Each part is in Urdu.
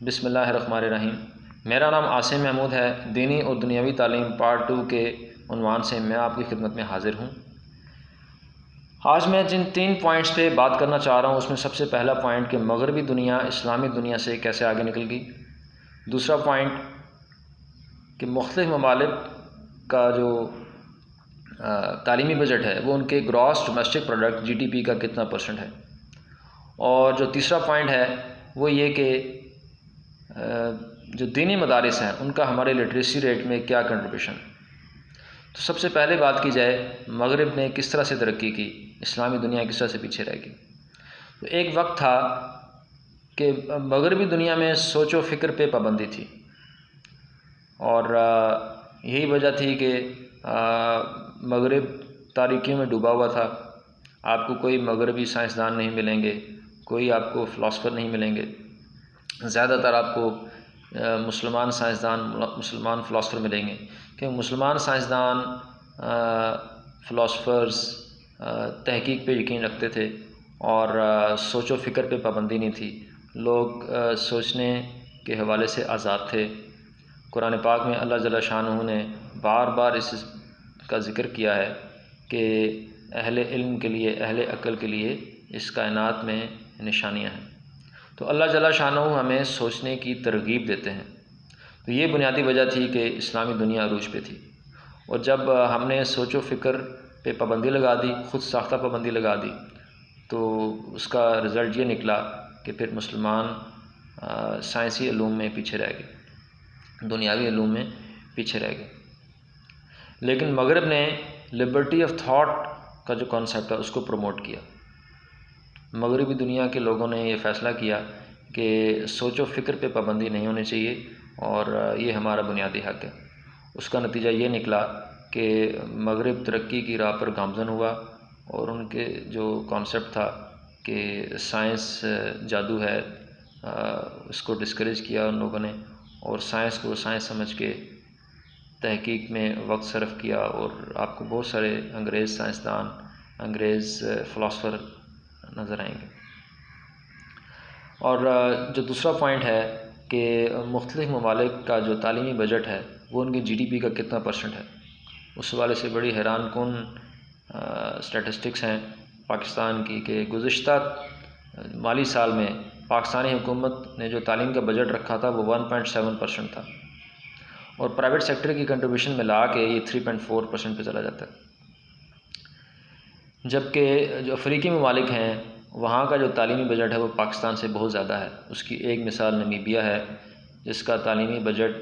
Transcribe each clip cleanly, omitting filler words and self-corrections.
بسم اللہ الرحمن الرحیم۔ میرا نام عاصم محمود ہے۔ دینی اور دنیاوی تعلیم پارٹ 2 کے عنوان سے میں آپ کی خدمت میں حاضر ہوں۔ آج میں جن 3 پوائنٹس پہ بات کرنا چاہ رہا ہوں اس میں سب سے پہلا پوائنٹ کہ مغربی دنیا اسلامی دنیا سے کیسے آگے نکل گئی۔ دوسرا پوائنٹ کہ مختلف ممالک کا جو تعلیمی بجٹ ہے وہ ان کے گراس ڈومیسٹک پروڈکٹ GDP کا کتنا % ہے۔ اور جو تیسرا پوائنٹ ہے وہ یہ کہ جو دینی مدارس ہیں ان کا ہمارے لٹریسی ریٹ میں کیا کنٹریبیوشن ہے۔ تو سب سے پہلے بات کی جائے مغرب نے کس طرح سے ترقی کی، اسلامی دنیا کس طرح سے پیچھے رہ گئی۔ تو ایک وقت تھا کہ مغربی دنیا میں سوچ و فکر پہ پابندی تھی، اور یہی وجہ تھی کہ مغرب تاریکیوں میں ڈوبا ہوا تھا۔ آپ کو کوئی مغربی سائنسدان نہیں ملیں گے، کوئی آپ کو فلاسفر نہیں ملیں گے، زیادہ تر آپ کو مسلمان سائنسدان، مسلمان فلاسفر ملیں گے، کیونکہ مسلمان سائنسدان فلاسفرز تحقیق پہ یقین رکھتے تھے اور سوچ و فکر پہ پابندی نہیں تھی۔ لوگ سوچنے کے حوالے سے آزاد تھے۔ قرآن پاک میں اللہ جل شانہ نے بار بار اس کا ذکر کیا ہے کہ اہل علم کے لیے، اہل عقل کے لیے اس کائنات میں نشانیاں ہیں۔ تو اللہ جل شانہ ہمیں سوچنے کی ترغیب دیتے ہیں۔ تو یہ بنیادی وجہ تھی کہ اسلامی دنیا عروج پہ تھی، اور جب ہم نے سوچ و فکر پہ پابندی لگا دی، خود ساختہ پابندی لگا دی، تو اس کا رزلٹ یہ نکلا کہ پھر مسلمان سائنسی علوم میں پیچھے رہ گئے، دنیاوی علوم میں پیچھے رہ گئے۔ لیکن مغرب نے لبرٹی آف تھاٹ کا جو کانسیپٹ ہے اس کو پروموٹ کیا۔ مغربی دنیا کے لوگوں نے یہ فیصلہ کیا کہ سوچ و فکر پہ پابندی نہیں ہونی چاہیے، اور یہ ہمارا بنیادی حق ہے۔ اس کا نتیجہ یہ نکلا کہ مغرب ترقی کی راہ پر گامزن ہوا، اور ان کے جو کانسیپٹ تھا کہ سائنس جادو ہے، اس کو ڈسکریج کیا ان لوگوں نے، اور سائنس کو سائنس سمجھ کے تحقیق میں وقت صرف کیا۔ اور آپ کو بہت سارے انگریز سائنسدان، انگریز فلاسفر نظر آئیں گے۔ اور جو دوسرا پوائنٹ ہے کہ مختلف ممالک کا جو تعلیمی بجٹ ہے وہ ان کے GDP کا کتنا % ہے، اس حوالے سے بڑی حیران کن اسٹیٹسٹکس ہیں پاکستان کی کہ گزشتہ مالی سال میں پاکستانی حکومت نے جو تعلیم کا بجٹ رکھا تھا وہ 1.7% تھا، اور پرائیویٹ سیکٹر کی کنٹریبیوشن ملا کے یہ 3.4% پہ چلا جاتا ہے۔ جبکہ جو افریقی ممالک ہیں وہاں کا جو تعلیمی بجٹ ہے وہ پاکستان سے بہت زیادہ ہے۔ اس کی ایک مثال نمیبیا ہے، جس کا تعلیمی بجٹ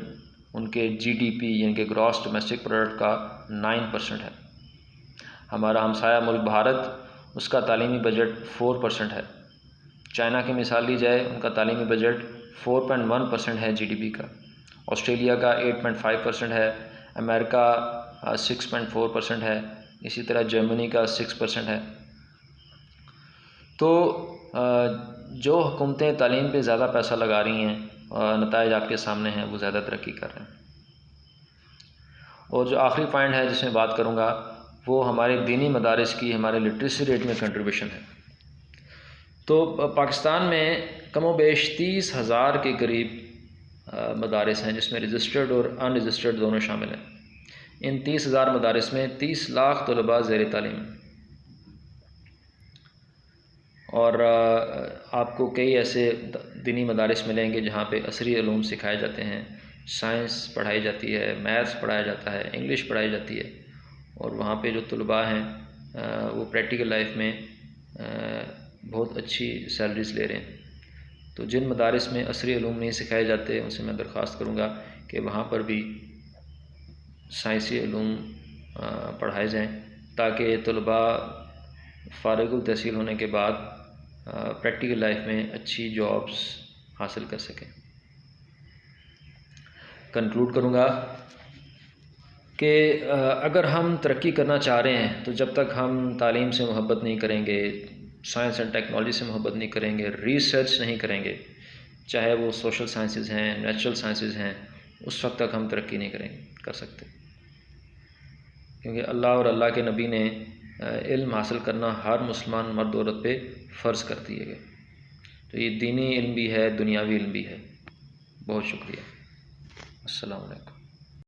ان کے GDP یعنی کہ گراس ڈومیسٹک پروڈکٹ کا 9% ہے۔ ہمارا ہمسایہ ملک بھارت، اس کا تعلیمی بجٹ 4% ہے۔ چائنا کی مثال لی جائے، ان کا تعلیمی بجٹ 4.1% ہے GDP کا۔ آسٹریلیا کا 8.5% ہے، امریکہ 6.4% ہے، اسی طرح جرمنی کا 6% ہے۔ تو جو حکومتیں تعلیم پہ زیادہ پیسہ لگا رہی ہیں، نتائج آپ کے سامنے ہیں، وہ زیادہ ترقی کر رہے ہیں۔ اور جو آخری پوائنٹ ہے جس میں بات کروں گا وہ ہمارے دینی مدارس کی، ہمارے لٹریسی ریٹ میں کنٹریبیوشن ہے۔ تو پاکستان میں کم و بیش 30,000 کے قریب مدارس ہیں، جس میں رجسٹرڈ اور ان رجسٹرڈ دونوں شامل ہیں۔ ان 30,000 مدارس میں 30 لاکھ طلباء زیر تعلیم ہیں، اور آپ کو کئی ایسے دینی مدارس ملیں گے جہاں پہ عصری علوم سکھائے جاتے ہیں، سائنس پڑھائی جاتی ہے، میتھس پڑھایا جاتا ہے، انگلش پڑھائی جاتی ہے، اور وہاں پہ جو طلباء ہیں وہ پریکٹیکل لائف میں بہت اچھی سیلریز لے رہے ہیں۔ تو جن مدارس میں عصری علوم نہیں سکھائے جاتے ان سے میں درخواست کروں گا کہ وہاں پر بھی سائنسی علوم پڑھائے جائیں، تاکہ طلباء فارغ التحصیل ہونے کے بعد پریکٹیکل لائف میں اچھی جابس حاصل کر سکیں۔ کنکلوڈ کروں گا کہ اگر ہم ترقی کرنا چاہ رہے ہیں تو جب تک ہم تعلیم سے محبت نہیں کریں گے، سائنس اینڈ ٹیکنالوجی سے محبت نہیں کریں گے، ریسرچ نہیں کریں گے، چاہے وہ سوشل سائنسز ہیں، نیچرل سائنسز ہیں، اس وقت تک ہم ترقی نہیں کر سکتے، کیونکہ اللہ اور اللہ کے نبی نے علم حاصل کرنا ہر مسلمان مرد عورت پہ فرض کر دیے گئے۔ تو یہ دینی علم بھی ہے، دنیاوی علم بھی ہے۔ بہت شکریہ۔ السلام علیکم۔